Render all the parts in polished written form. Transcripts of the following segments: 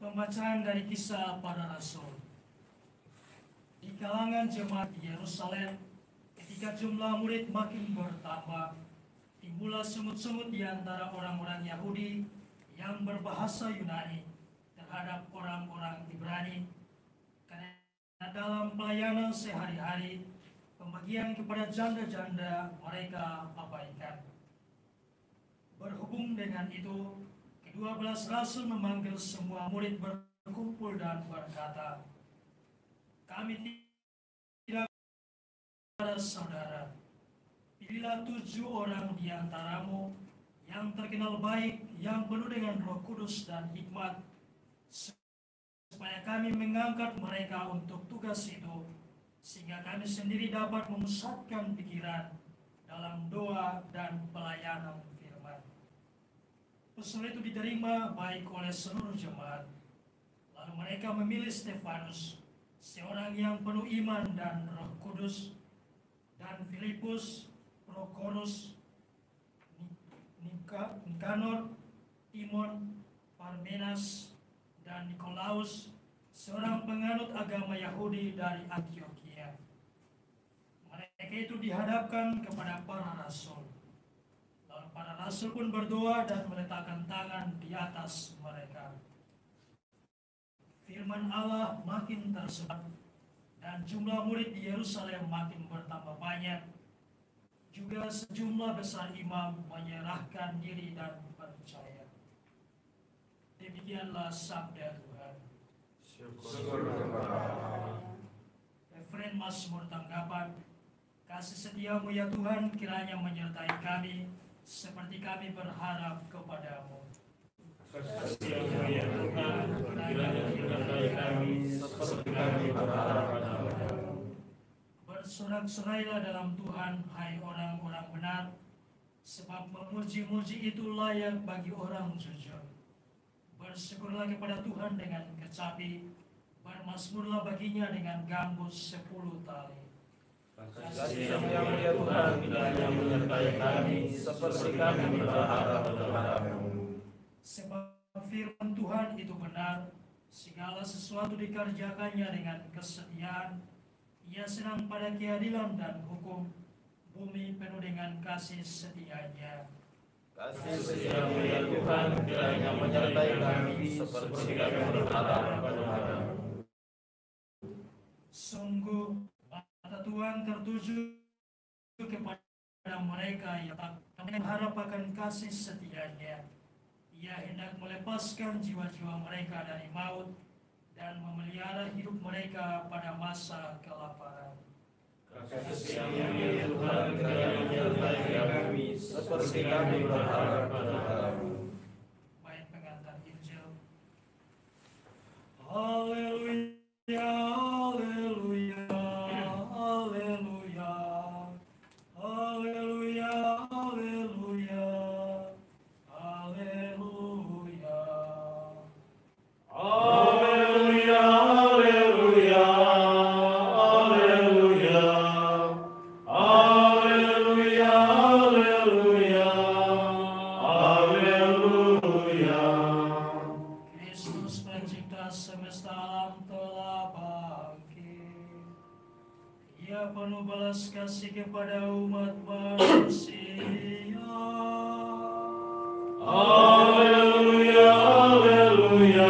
Pembacaan dari Kisah Para Rasul. Di kalangan jemaat di Yerusalem, ketika jumlah murid makin bertambah, timbullah semut-semut di antara orang-orang Yahudi yang berbahasa Yunani terhadap orang-orang Ibrani, karena dalam pelayanan sehari-hari, pembagian kepada janda-janda mereka abaikan. Berhubung dengan itu, ke-12 rasul memanggil semua murid berkumpul dan berkata, "Kami tidak saudara, pilihlah 7 orang di antaramu yang terkenal baik, yang penuh dengan Roh Kudus dan hikmat, supaya kami mengangkat mereka untuk tugas itu, sehingga kami sendiri dapat memusatkan pikiran dalam doa dan pelayanan firman." Pesan itu diterima baik oleh seluruh jemaat. Lalu mereka memilih Stefanus, seorang yang penuh iman dan Roh Kudus, dan Filipus, Prokorus, Nikanor, Timon, Parmenas, dan Nikolaus, seorang penganut agama Yahudi dari Antioquia. Mereka itu dihadapkan kepada para rasul. Lalu para rasul pun berdoa dan meletakkan tangan di atas mereka. Firman Allah makin tersebar, dan jumlah murid di Yerusalem makin bertambah banyak. Juga sejumlah besar imam menyerahkan diri dan percaya. Demikianlah sabda Tuhan. Syukur kepada Allah. Referen Mazmur tanggapan. Kasih setiamu ya Tuhan kiranya menyertai kami, seperti kami berharap kepadamu. Kasih-Mu ya Tuhan, kiranya menyertai kami, seperti kami berharap kepadamu. Bersorak-sorailah dalam Tuhan, hai orang-orang benar, sebab memuji-muji itu layak bagi orang jujur. Bersyukurlah kepada Tuhan dengan kecapi, bermazmurlah baginya dengan gambus 10 tali. Kasih-Mu ya Tuhan, kiranya menyertai kami, seperti kami berharap kepadamu. Sebab firman Tuhan itu benar, segala sesuatu dikerjakannya dengan kesetiaan. Ia senang pada keadilan dan hukum, bumi penuh dengan kasih setianya. Kasih-Mu ya Tuhan, kiranya menyertai kami, seperti kami berharap kepadamu. Sungguh mata Tuhan tertuju kepada mereka yang mengharap akan kasih setianya. Ia hendak melepaskan jiwa-jiwa mereka dari maut dan memelihara hidup mereka pada masa kelaparan. Kasih-Mu ya Tuhan, kiranya menyertai kami, seperti kami berharap kepadamu. Bait pengantar Injil. Haleluya, haleluya, haleluya, haleluya, haleluya, haleluya. Haleluya, haleluya, haleluya, haleluya, haleluya, haleluya. Kristus pencipta semesta alam telah bangkit. Ia penuh belas kasih kepada umat manusia. Haleluya, haleluya,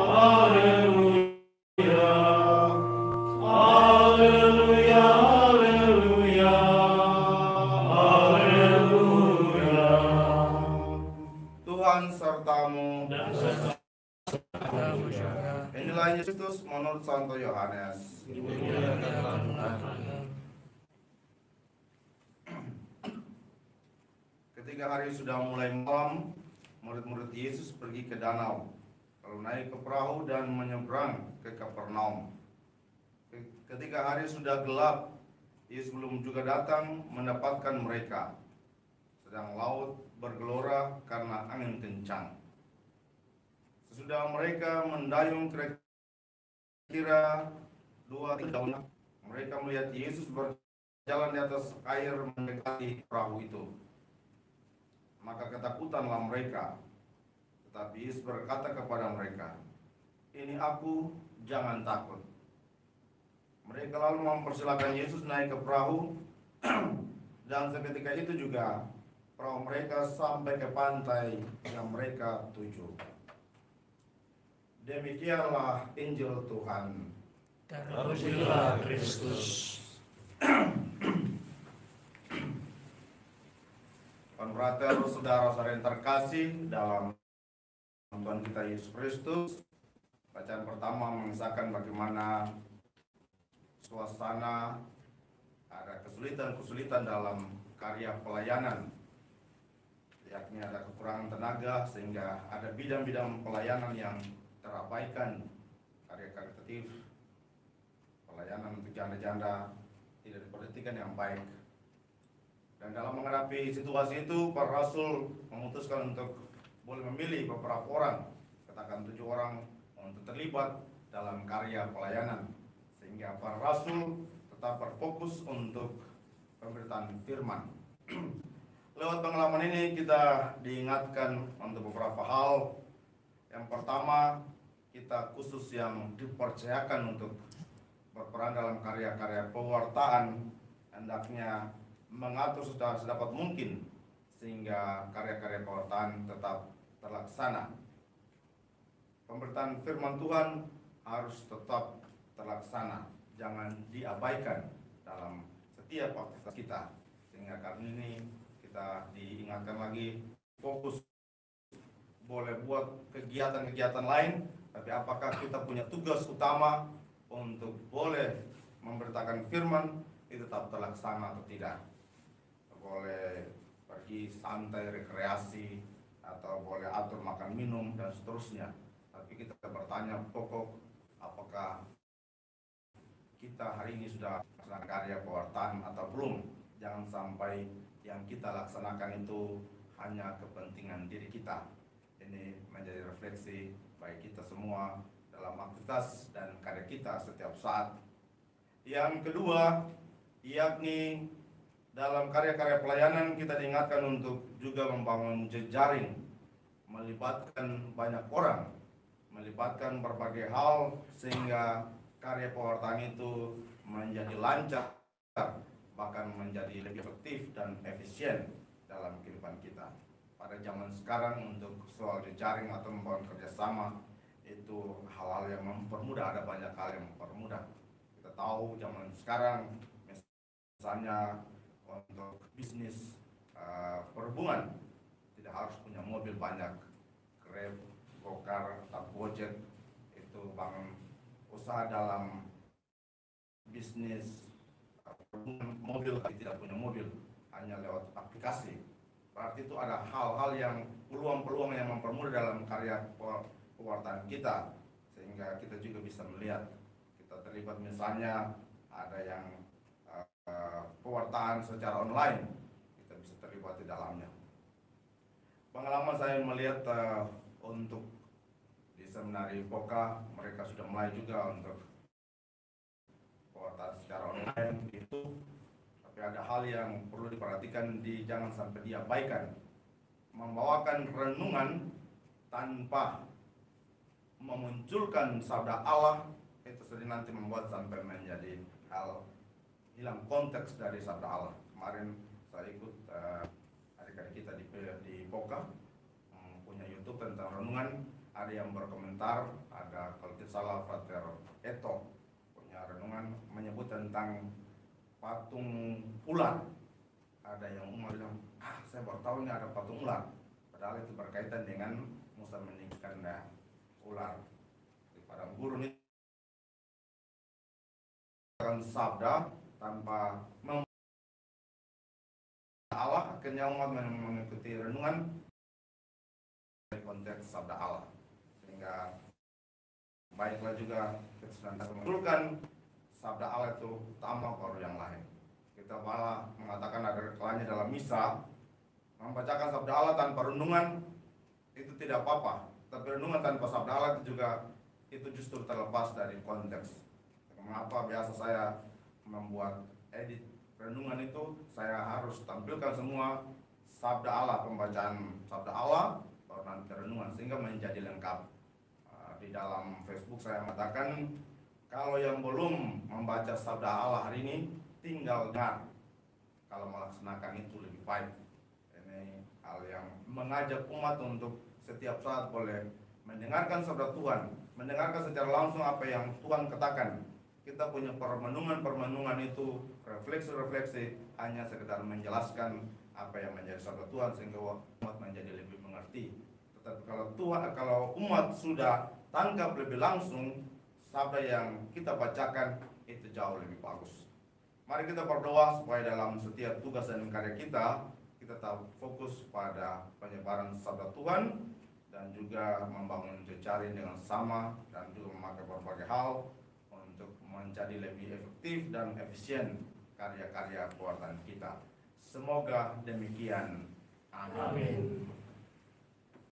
haleluya, haleluya, haleluya, haleluya. Tuhan sertamu. Dan serta Kamu juga. Inilah Injil Kristus menurut Santo Yohanes. dimuliakanlah Tuhan. Ketika hari sudah mulai malam, murid-murid Yesus pergi ke danau, lalu naik ke perahu dan menyeberang ke Kapernaum. Ketika hari sudah gelap, Yesus belum juga datang mendapatkan mereka, sedang laut bergelora karena angin kencang. Sesudah mereka mendayung kira-kira 2-3 jam, mereka melihat Yesus berjalan di atas air mendekati perahu itu. Maka ketakutanlah mereka. Tetapi Yesus berkata kepada mereka, "Ini aku, jangan takut." Mereka lalu mempersilakan Yesus naik ke perahu dan seketika itu juga perahu mereka sampai ke pantai yang mereka tuju. Demikianlah Injil Tuhan. Terpujilah Kristus. Konfrater, saudara-saudara yang terkasih dalam Tuhan kita Yesus Kristus, bacaan pertama mengisahkan bagaimana suasana ada kesulitan-kesulitan dalam karya pelayanan, yakni ada kekurangan tenaga sehingga ada bidang-bidang pelayanan yang terabaikan, karya karitatif, pelayanan untuk janda-janda tidak diperhatikan yang baik. Dan dalam menghadapi situasi itu, para rasul memutuskan untuk boleh memilih beberapa orang, katakan 7 orang, untuk terlibat dalam karya pelayanan, sehingga para rasul tetap berfokus untuk pemberitaan firman. Lewat pengalaman ini kita diingatkan untuk beberapa hal. Yang pertama, kita khusus yang dipercayakan untuk berperan dalam karya-karya pewartaan, hendaknya mengatur sedapat mungkin sehingga karya-karya pewartaan tetap terlaksana. Pemberitaan firman Tuhan harus tetap terlaksana, jangan diabaikan dalam setiap aktivitas kita. Sehingga kali ini kita diingatkan lagi, fokus boleh buat kegiatan-kegiatan lain, tapi apakah kita punya tugas utama untuk boleh memberitakan firman itu tetap terlaksana atau tidak? Boleh pergi santai, rekreasi, atau boleh atur makan minum dan seterusnya, tapi kita bertanya pokok, apakah kita hari ini sudah melaksanakan karya pewartaan atau belum? Jangan sampai yang kita laksanakan itu hanya kepentingan diri kita. Ini menjadi refleksi bagi kita semua dalam aktivitas dan karya kita setiap saat. Yang kedua, yakni dalam karya-karya pelayanan kita diingatkan untuk juga membangun jejaring, melibatkan banyak orang, melibatkan berbagai hal sehingga karya pewartaan itu menjadi lancar, bahkan menjadi lebih efektif dan efisien dalam kehidupan kita. Pada zaman sekarang untuk soal jejaring atau membangun kerjasama itu hal-hal yang mempermudah, ada banyak hal yang mempermudah. Kita tahu zaman sekarang misalnya untuk bisnis perhubungan tidak harus punya mobil banyak, Grab, Gokar, atau Gojek, itu bangun usaha dalam bisnis mobil, tidak punya mobil, hanya lewat aplikasi. Berarti itu ada hal-hal yang peluang-peluang yang mempermudah dalam karya pewartaan kita, sehingga kita juga bisa melihat kita terlibat. Misalnya ada yang pewartaan secara online, kita bisa terlibat di dalamnya. Pengalaman saya melihat untuk di seminari Poka, mereka sudah mulai juga untuk pewartaan secara online itu. Tapi ada hal yang perlu diperhatikan, jangan sampai diabaikan. Membawakan renungan tanpa memunculkan sabda Allah itu sering nanti membuat sampai menjadi hal hilang konteks dari sabda Allah. Kemarin saya ikut adik-adik kita di Poka punya YouTube tentang renungan. Ada yang berkomentar, ada kalau tidak salah Frater Eto punya renungan menyebut tentang patung ular. Ada yang umar bilang, saya baru tahu ini ada patung ular. Padahal itu berkaitan dengan Musa meninggikan ular di padang gurun. Itu sabda tanpa Allah, akhirnya umat mengikuti renungan dari konteks sabda Allah, sehingga baiklah juga kita sedang mengumpulkan sabda Allah itu utama baru yang lain. Kita malah mengatakan ada kelanya dalam misa, membacakan sabda Allah tanpa renungan itu tidak apa-apa, tapi renungan tanpa sabda Allah itu juga itu justru terlepas dari konteks. Mengapa biasa saya membuat edit renungan itu, saya harus tampilkan semua sabda Allah, pembacaan sabda Allah baru nanti renungan sehingga menjadi lengkap. Di dalam Facebook saya mengatakan kalau yang belum membaca sabda Allah hari ini tinggal dengar, kalau melaksanakan itu lebih baik. Ini hal yang mengajak umat untuk setiap saat boleh mendengarkan sabda Tuhan, mendengarkan secara langsung apa yang Tuhan katakan. Kita punya permenungan itu, refleksi-refleksi hanya sekedar menjelaskan apa yang menjadi sabda Tuhan sehingga umat menjadi lebih mengerti. Tetapi kalau umat sudah tangkap lebih langsung sabda yang kita bacakan, itu jauh lebih bagus. Mari kita berdoa supaya dalam setiap tugas dan karya kita tetap fokus pada penyebaran sabda Tuhan dan juga membangun jejaring dengan sama dan juga memakai berbagai hal untuk menjadi lebih efektif dan efisien karya-karya buatan kita. Semoga demikian. Amin.